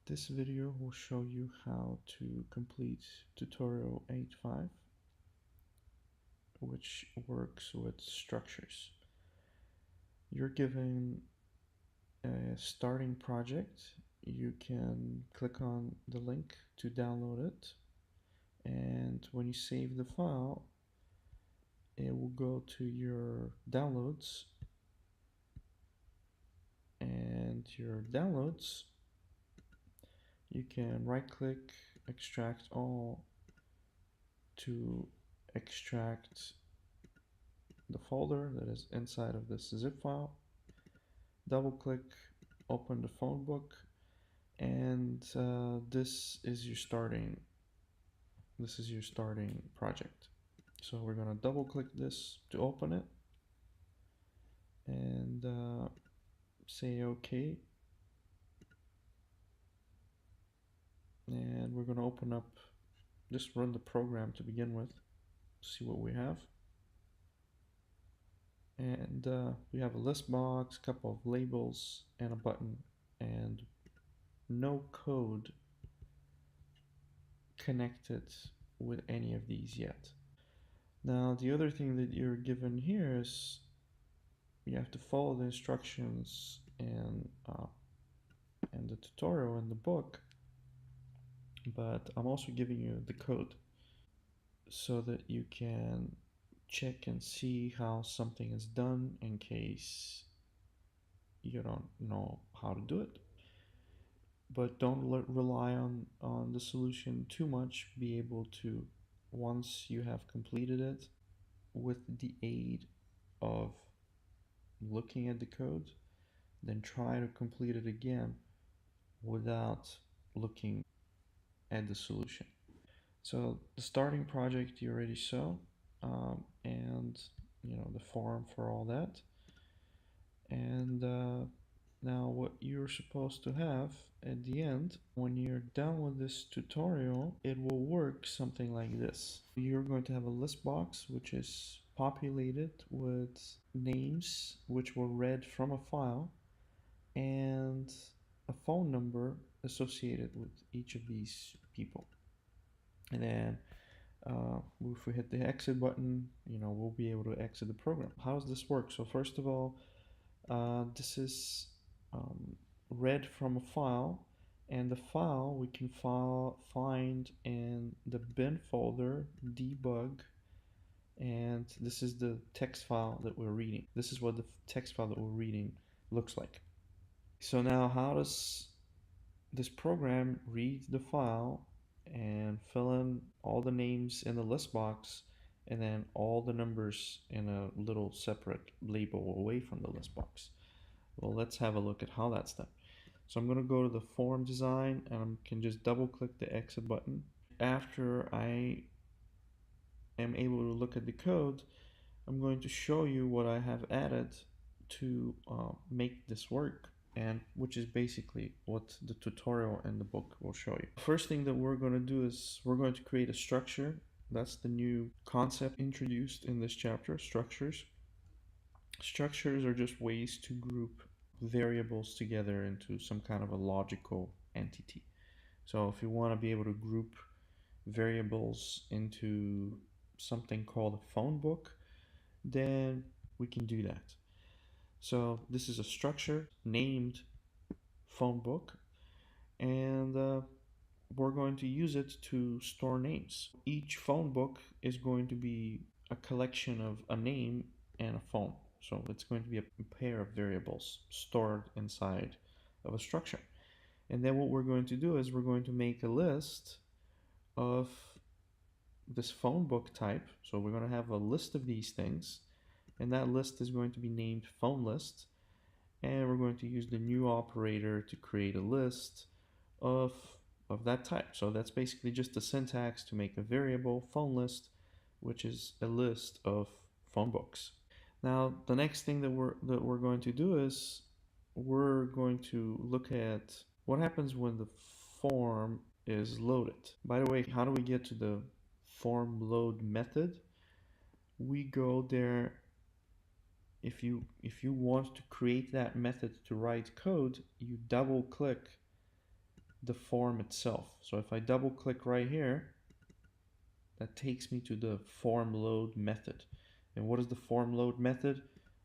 This video will show you how to complete tutorial 8.5, which works with structures. You're given a starting project. You can click on the link to download it, and when you save the file, it will go to your downloads, and your downloads, you can right click, extract all to extract the folder that is inside of this zip file. Double click, open the phone book, and this is your starting project. So we're gonna double click this to open it, and say OK, and we're gonna open up, just run the program to begin with, see what we have. And we have a list box, couple of labels, and a button, and no code connected with any of these yet. Now the other thing that you're given here is you have to follow the instructions and the tutorial in the book, but I'm also giving you the code so that you can check and see how something is done in case you don't know how to do it. But don't rely on the solution too much. Be able to, once you have completed it, with the aid of looking at the code, then try to complete it again without looking at the solution. So the starting project you already saw, and the form for all that. And now what you're supposed to have at the end, when you're done with this tutorial, it will work something like this. You're going to have a list box which is populated with names which were read from a file, and a phone number associated with each of these people. And then if we hit the exit button, we'll be able to exit the program. How does this work? So first of all, this is read from a file, and the file we can find in the bin folder, debug, and this is the text file that we're reading. This is what the text file that we're reading looks like. So now how does this program read the file and fill in all the names in the list box and then all the numbers in a little separate label away from the list box? Well, let's have a look at how that's done. So I'm going to go to the form design, and I can just double click the exit button. After I am able to look at the code, I'm going to show you what I have added to make this work, and which is basically what the tutorial and the book will show you. First thing that we're going to do is we're going to create a structure. That's the new concept introduced in this chapter, structures. Structures are just ways to group variables together into some kind of a logical entity. So if you want to be able to group variables into something called a phone book, then we can do that. So this is a structure named phone book, and we're going to use it to store names. Each phone book is going to be a collection of a name and a phone. So it's going to be a pair of variables stored inside of a structure. And then what we're going to do is we're going to make a list of this phone book type. So we're going to have a list of these things, and that list is going to be named phone list. And we're going to use the new operator to create a list of that type. So that's basically just the syntax to make a variable phone list, which is a list of phone books. Now the next thing that we're going to do is we're going to look at what happens when the form is loaded. By the way, how do we get to the form load method? We go there. If you want to create that method to write code, you double click the form itself. So if I double click right here, that takes me to the form load method. And what is the form load method?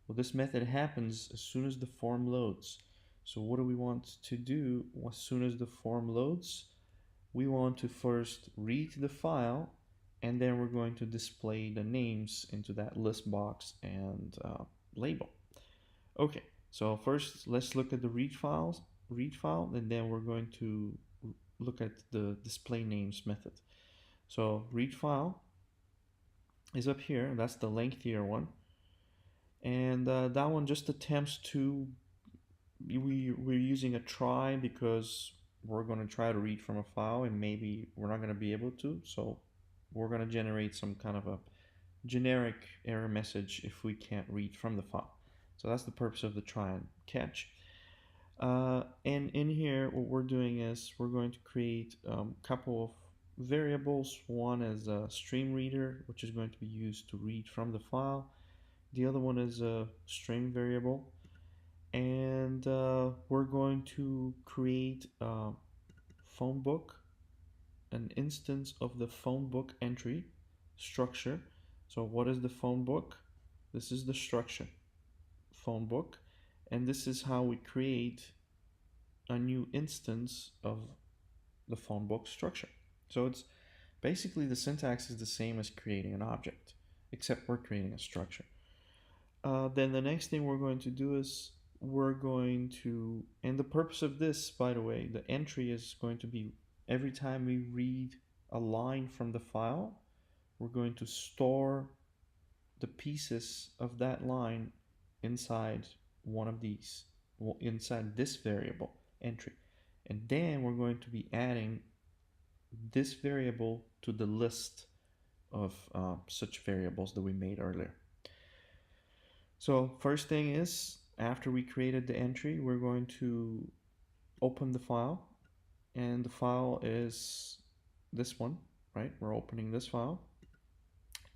Well, this method happens as soon as the form loads. So what do we want to do as soon as the form loads? We want to first read the file, and then we're going to display the names into that list box and label. Okay, so first let's look at the read file, and then we're going to look at the display names method. So read file is up here. That's the lengthier one, and that one just attempts to. We're using a try because we're going to try to read from a file and maybe we're not going to be able to. So we're going to generate some kind of a generic error message if we can't read from the file. So that's the purpose of the try and catch. And in here, what we're doing is we're going to create a couple of variables. One is a stream reader, which is going to be used to read from the file. The other one is a string variable. And we're going to create a phone book, an instance of the phone book entry structure. So what is the phone book? This is the structure, phone book. And this is how we create a new instance of the phone book structure. So it's basically the syntax is the same as creating an object, except we're creating a structure. Then the next thing we're going to do is we're going to, and the purpose of this, by the way, the entry is going to be every time we read a line from the file, we're going to store the pieces of that line inside one of these, well, inside this variable entry. And then we're going to be adding this variable to the list of such variables that we made earlier. So first thing is, after we created the entry, we're going to open the file, and the file is this one, right? We're opening this file,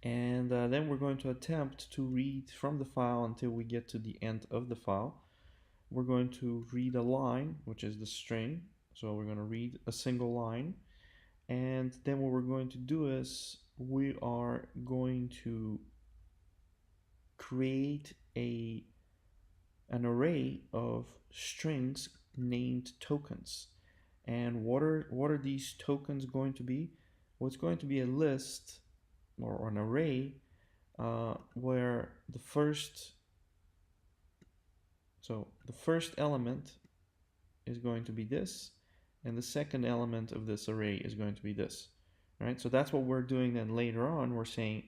and then we're going to attempt to read from the file until we get to the end of the file. We're going to read a line, which is the string, so we're going to read a single line, and then what we're going to do is we are going to create an array of strings named tokens. And what are these tokens going to be? Well, it's going to be a list or an array where the first element is going to be this, and the second element of this array is going to be this. Right? So that's what we're doing then later on. We're saying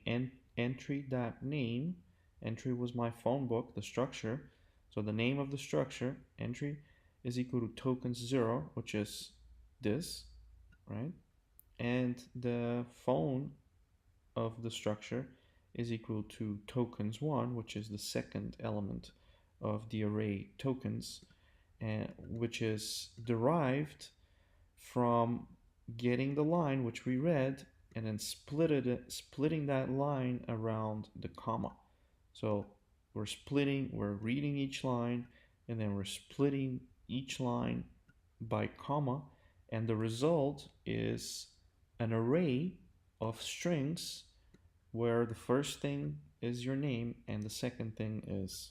entry.name. Entry was my phone book, the structure. So the name of the structure, entry, is equal to tokens 0, which is this, right? And the phone of the structure is equal to tokens 1, which is the second element of the array tokens, and which is derived from getting the line which we read and then splitting that line around the comma. So we're reading each line, and then we're splitting each line by comma, and the result is an array of strings where the first thing is your name and the second thing is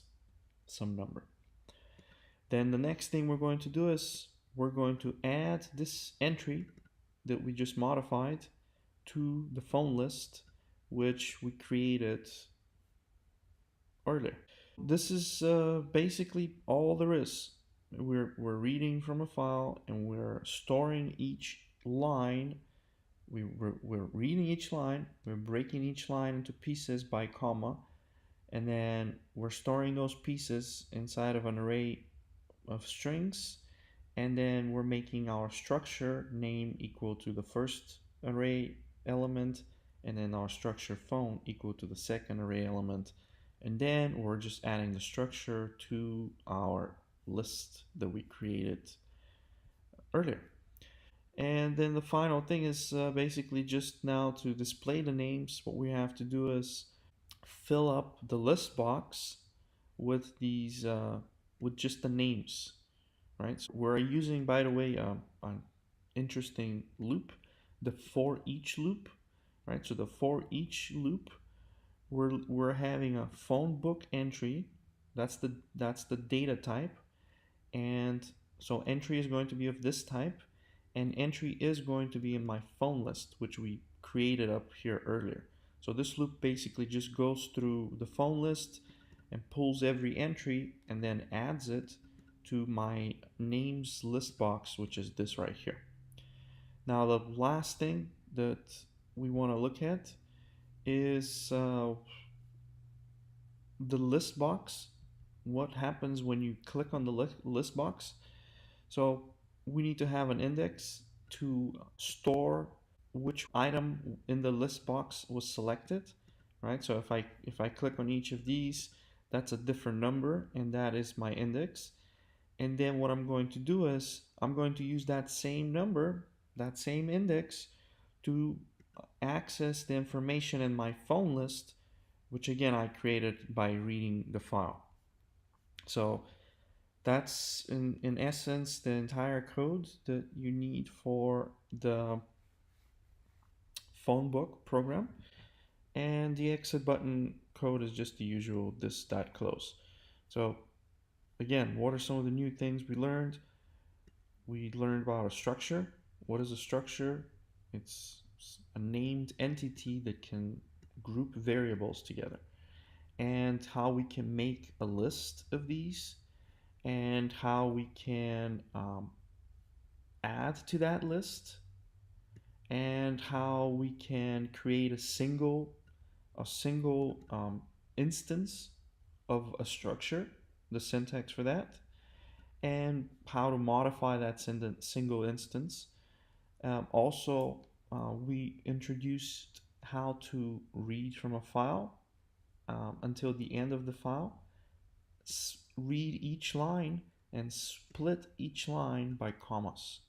some number. Then the next thing we're going to do is we're going to add this entry that we just modified to the phone list, which we created earlier. This is basically all there is. We're reading from a file and we're storing each line. We're reading each line, we're breaking each line into pieces by comma, and then we're storing those pieces inside of an array of strings, and then we're making our structure name equal to the first array element, and then our structure phone equal to the second array element, and then we're just adding the structure to our list that we created earlier. And then the final thing is basically just now to display the names. What we have to do is fill up the list box with with just the names, right? So we're using, by the way, interesting loop, the for each loop, right? So the for each loop, we're having a phone book entry. That's the data type, and so entry is going to be of this type, and entry is going to be in my phone list, which we created up here earlier. So this loop basically just goes through the phone list and pulls every entry and then adds it to my names list box, which is this right here. Now the last thing that we want to look at is the list box. What happens when you click on the list box? So we need to have an index to store which item in the list box was selected, right? So if I click on each of these, that's a different number, and that is my index. And then what I'm going to do is I'm going to use that same number, that same index, to access the information in my phone list, which again I created by reading the file. So that's in essence the entire code that you need for the phone book program. And the exit button code is just the usual this that close. So again, what are some of the new things we learned? We learned about a structure. What is a structure? It's a named entity that can group variables together, and how we can make a list of these, and how we can add to that list, and how we can create a single instance of a structure, the syntax for that, and how to modify that single instance. Also, we introduced how to read from a file until the end of the file, read each line, and split each line by commas.